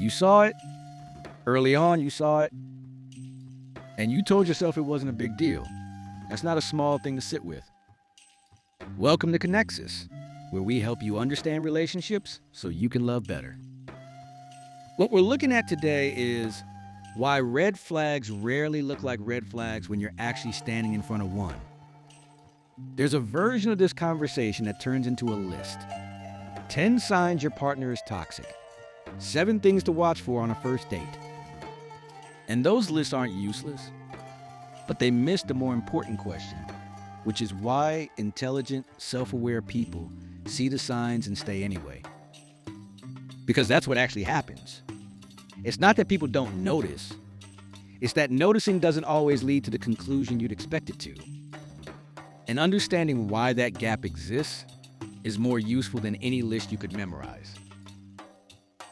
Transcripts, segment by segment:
You saw it, early on you saw it, and you told yourself it wasn't a big deal. That's not a small thing to sit with. Welcome to Connexis, where we help you understand relationships so you can love better. What we're looking at today is why red flags rarely look like red flags when you're actually standing in front of one. There's a version of this conversation that turns into a list. 10 signs your partner is toxic. 7 things to watch for on a first date. And those lists aren't useless, but they miss the more important question, which is why intelligent, self-aware people see the signs and stay anyway. Because that's what actually happens. It's not that people don't notice. It's that noticing doesn't always lead to the conclusion you'd expect it to. And understanding why that gap exists is more useful than any list you could memorize.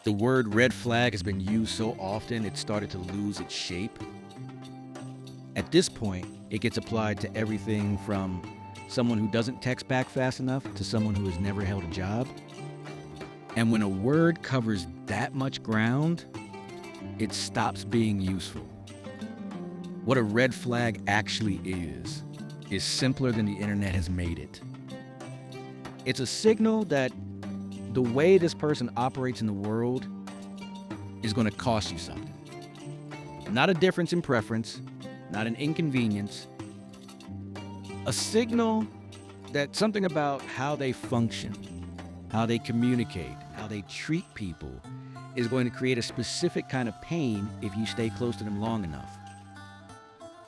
The word red flag has been used so often it started to lose its shape. At this point, it gets applied to everything from someone who doesn't text back fast enough to someone who has never held a job. And when a word covers that much ground, it stops being useful. What a red flag actually is simpler than the internet has made it. It's a signal that the way this person operates in the world is going to cost you something. Not a difference in preference, not an inconvenience. A signal that something about how they function, how they communicate, how they treat people is going to create a specific kind of pain if you stay close to them long enough.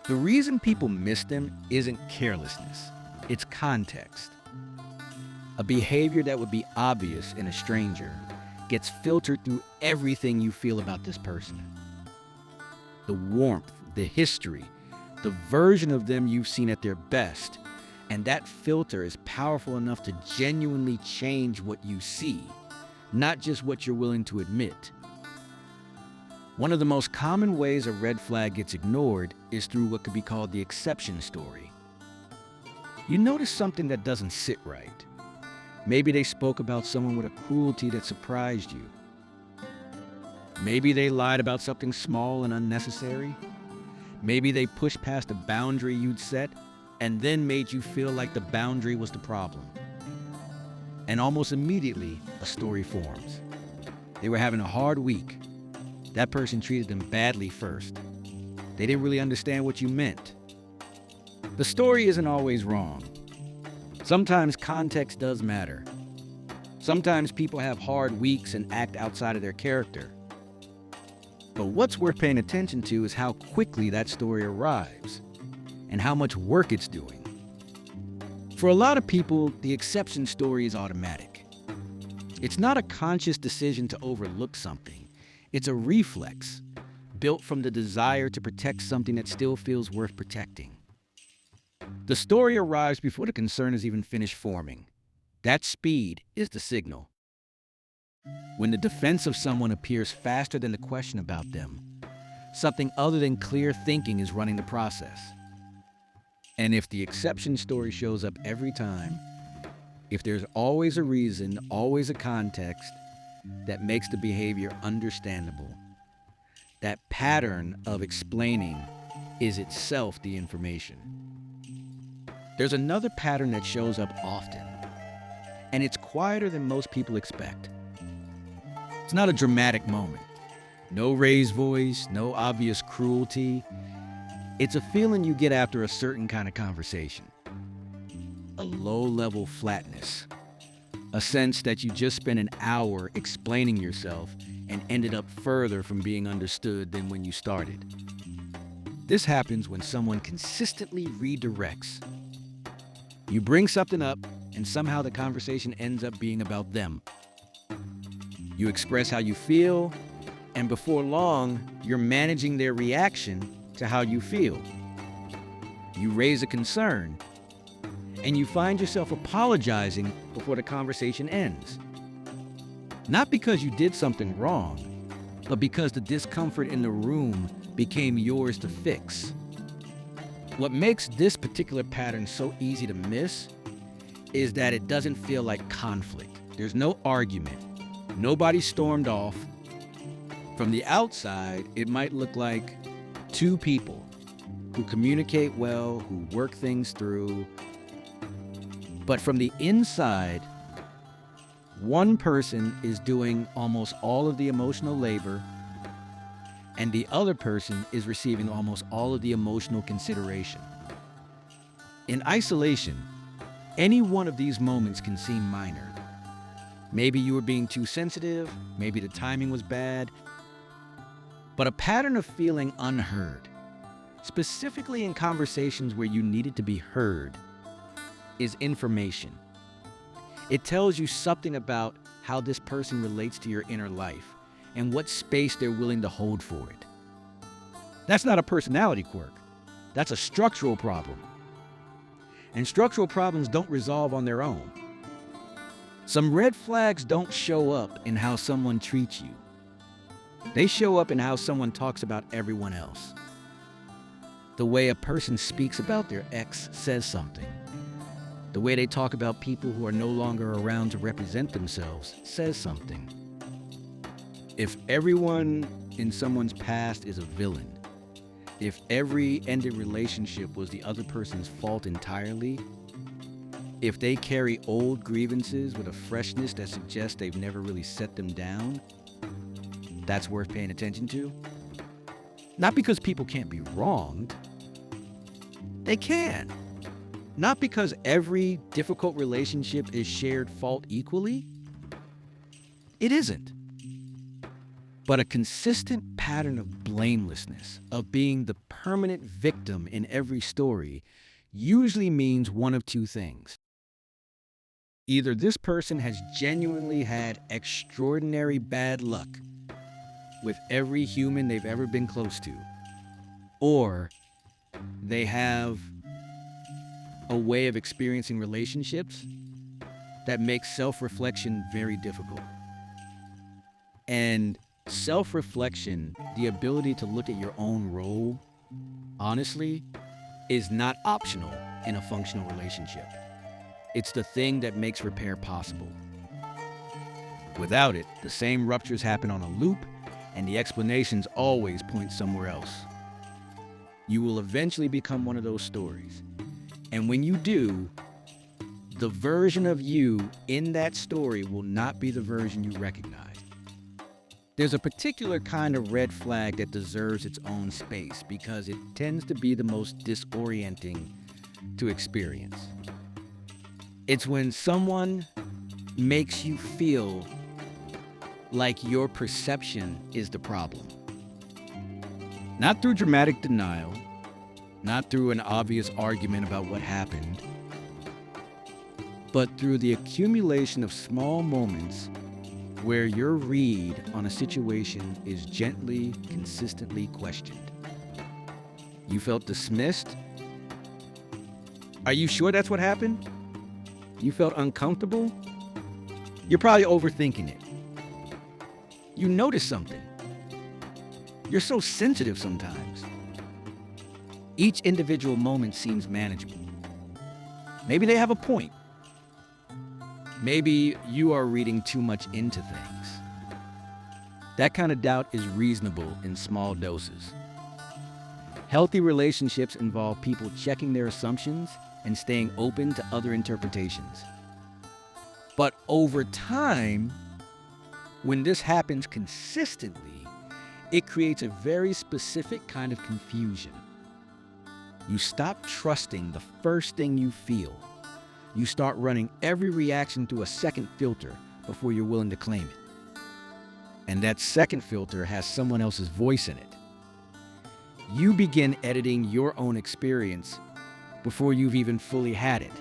The reason people miss them isn't carelessness, it's context. A behavior that would be obvious in a stranger gets filtered through everything you feel about this person. The warmth, the history, the version of them you've seen at their best, and that filter is powerful enough to genuinely change what you see, not just what you're willing to admit. One of the most common ways a red flag gets ignored is through what could be called the exception story. You notice something that doesn't sit right. Maybe they spoke about someone with a cruelty that surprised you. Maybe they lied about something small and unnecessary. Maybe they pushed past a boundary you'd set and then made you feel like the boundary was the problem. And almost immediately, a story forms. They were having a hard week. That person treated them badly first. They didn't really understand what you meant. The story isn't always wrong. Sometimes context does matter. Sometimes people have hard weeks and act outside of their character. But what's worth paying attention to is how quickly that story arrives and how much work it's doing. For a lot of people, the exception story is automatic. It's not a conscious decision to overlook something. It's a reflex built from the desire to protect something that still feels worth protecting. The story arrives before the concern is even finished forming. That speed is the signal. When the defense of someone appears faster than the question about them, something other than clear thinking is running the process. And if the exception story shows up every time, if there's always a reason, always a context that makes the behavior understandable, that pattern of explaining is itself the information. There's another pattern that shows up often, and it's quieter than most people expect. It's not a dramatic moment. No raised voice, no obvious cruelty. It's a feeling you get after a certain kind of conversation. A low-level flatness. A sense that you just spent an hour explaining yourself and ended up further from being understood than when you started. This happens when someone consistently redirects. You bring something up, and somehow the conversation ends up being about them. You express how you feel, and before long, you're managing their reaction to how you feel. You raise a concern, and you find yourself apologizing before the conversation ends. Not because you did something wrong, but because the discomfort in the room became yours to fix. What makes this particular pattern so easy to miss is that it doesn't feel like conflict. There's no argument. Nobody stormed off. From the outside, it might look like two people who communicate well, who work things through. But from the inside, one person is doing almost all of the emotional labor, and the other person is receiving almost all of the emotional consideration. In isolation, any one of these moments can seem minor. Maybe you were being too sensitive, maybe the timing was bad, but a pattern of feeling unheard, specifically in conversations where you needed to be heard, is information. It tells you something about how this person relates to your inner life and what space they're willing to hold for it. That's not a personality quirk. That's a structural problem. And structural problems don't resolve on their own. Some red flags don't show up in how someone treats you. They show up in how someone talks about everyone else. The way a person speaks about their ex says something. The way they talk about people who are no longer around to represent themselves says something. If everyone in someone's past is a villain, if every ended relationship was the other person's fault entirely, if they carry old grievances with a freshness that suggests they've never really set them down, that's worth paying attention to. Not because people can't be wronged. They can. Not because every difficult relationship is shared fault equally. It isn't. But a consistent pattern of blamelessness, of being the permanent victim in every story, usually means one of two things. Either this person has genuinely had extraordinary bad luck with every human they've ever been close to, or they have a way of experiencing relationships that makes self-reflection very difficult. And self-reflection, the ability to look at your own role, honestly, is not optional in a functional relationship. It's the thing that makes repair possible. Without it, the same ruptures happen on a loop, and the explanations always point somewhere else. You will eventually become one of those stories. And when you do, the version of you in that story will not be the version you recognize. There's a particular kind of red flag that deserves its own space because it tends to be the most disorienting to experience. It's when someone makes you feel like your perception is the problem. Not through dramatic denial, not through an obvious argument about what happened, but through the accumulation of small moments where your read on a situation is gently, consistently questioned. You felt dismissed? Are you sure that's what happened? You felt uncomfortable? You're probably overthinking it. You notice something. You're so sensitive sometimes. Each individual moment seems manageable. Maybe they have a point. Maybe you are reading too much into things. That kind of doubt is reasonable in small doses. Healthy relationships involve people checking their assumptions and staying open to other interpretations. But over time, when this happens consistently, it creates a very specific kind of confusion. You stop trusting the first thing you feel. You start running every reaction through a second filter before you're willing to claim it. And that second filter has someone else's voice in it. You begin editing your own experience before you've even fully had it.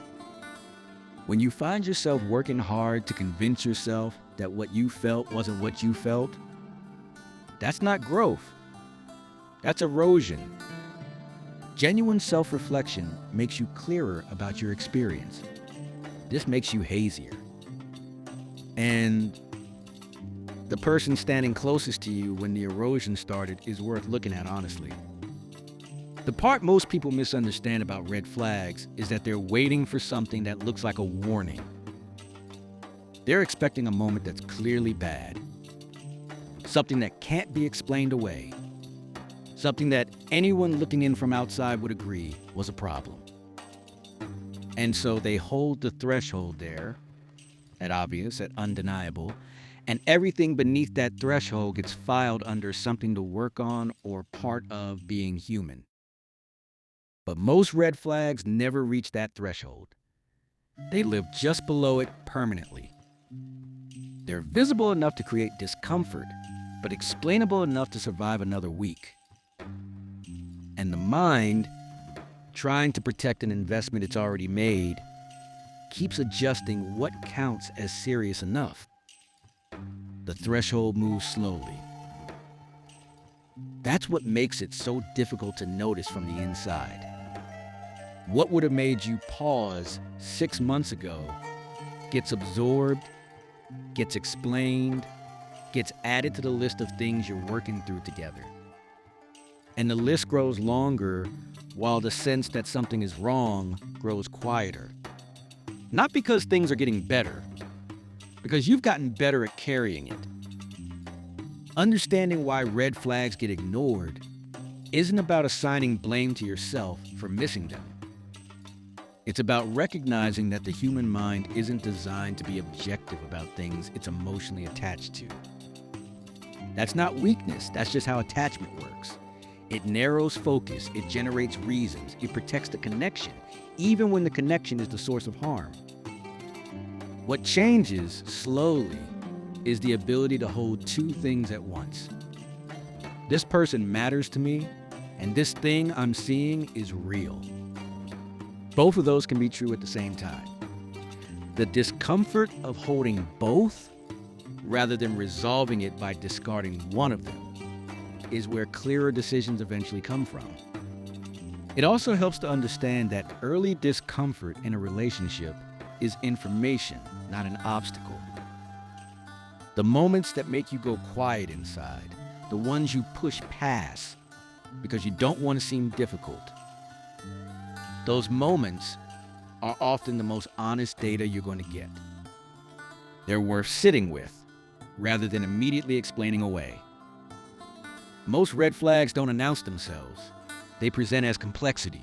When you find yourself working hard to convince yourself that what you felt wasn't what you felt, that's not growth. That's erosion. Genuine self-reflection makes you clearer about your experience. This makes you hazier. And the person standing closest to you when the erosion started is worth looking at honestly. The part most people misunderstand about red flags is that they're waiting for something that looks like a warning. They're expecting a moment that's clearly bad. something that can't be explained away, something that anyone looking in from outside would agree was a problem. And so they hold the threshold there, at obvious, at undeniable, and everything beneath that threshold gets filed under something to work on or part of being human. But most red flags never reach that threshold. They live just below it permanently. They're visible enough to create discomfort, but explainable enough to survive another week. And the mind, trying to protect an investment it's already made, keeps adjusting what counts as serious enough. The threshold moves slowly. That's what makes it so difficult to notice from the inside. What would have made you pause 6 months ago gets absorbed, gets explained, gets added to the list of things you're working through together. And the list grows longer while the sense that something is wrong grows quieter. Not because things are getting better, because you've gotten better at carrying it. Understanding why red flags get ignored isn't about assigning blame to yourself for missing them. It's about recognizing that the human mind isn't designed to be objective about things it's emotionally attached to. That's not weakness, that's just how attachment works. It narrows focus, it generates reasons, it protects the connection, even when the connection is the source of harm. What changes, slowly, is the ability to hold two things at once. This person matters to me, and this thing I'm seeing is real. Both of those can be true at the same time. The discomfort of holding both, rather than resolving it by discarding one of them, is where clearer decisions eventually come from. It also helps to understand that early discomfort in a relationship is information, not an obstacle. The moments that make you go quiet inside, the ones you push past because you don't want to seem difficult, those moments are often the most honest data you're going to get. They're worth sitting with, rather than immediately explaining away. Most red flags don't announce themselves. They present as complexity,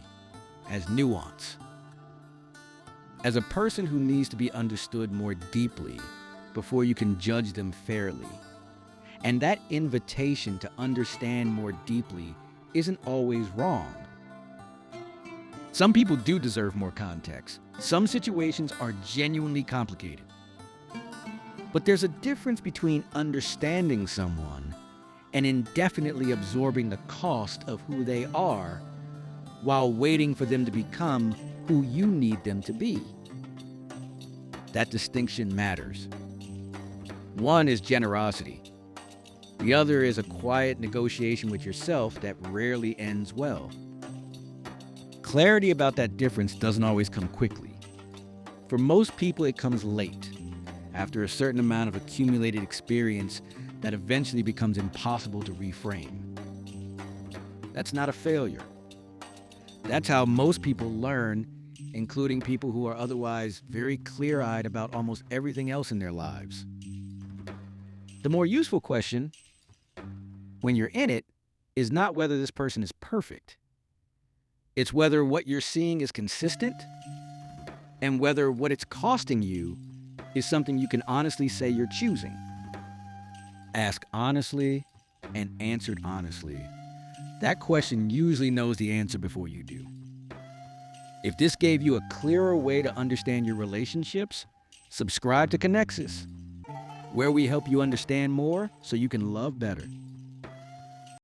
as nuance. As a person who needs to be understood more deeply before you can judge them fairly. And that invitation to understand more deeply isn't always wrong. Some people do deserve more context. Some situations are genuinely complicated. But there's a difference between understanding someone and indefinitely absorbing the cost of who they are while waiting for them to become who you need them to be. That distinction matters. One is generosity. The other is a quiet negotiation with yourself that rarely ends well. Clarity about that difference doesn't always come quickly. For most people, it comes late, after a certain amount of accumulated experience that eventually becomes impossible to reframe. That's not a failure. That's how most people learn, including people who are otherwise very clear-eyed about almost everything else in their lives. The more useful question, when you're in it, is not whether this person is perfect. It's whether what you're seeing is consistent, and whether what it's costing you is something you can honestly say you're choosing. Ask honestly and answered honestly. That question usually knows the answer before you do. If this gave you a clearer way to understand your relationships, subscribe to Connexis, where we help you understand more so you can love better.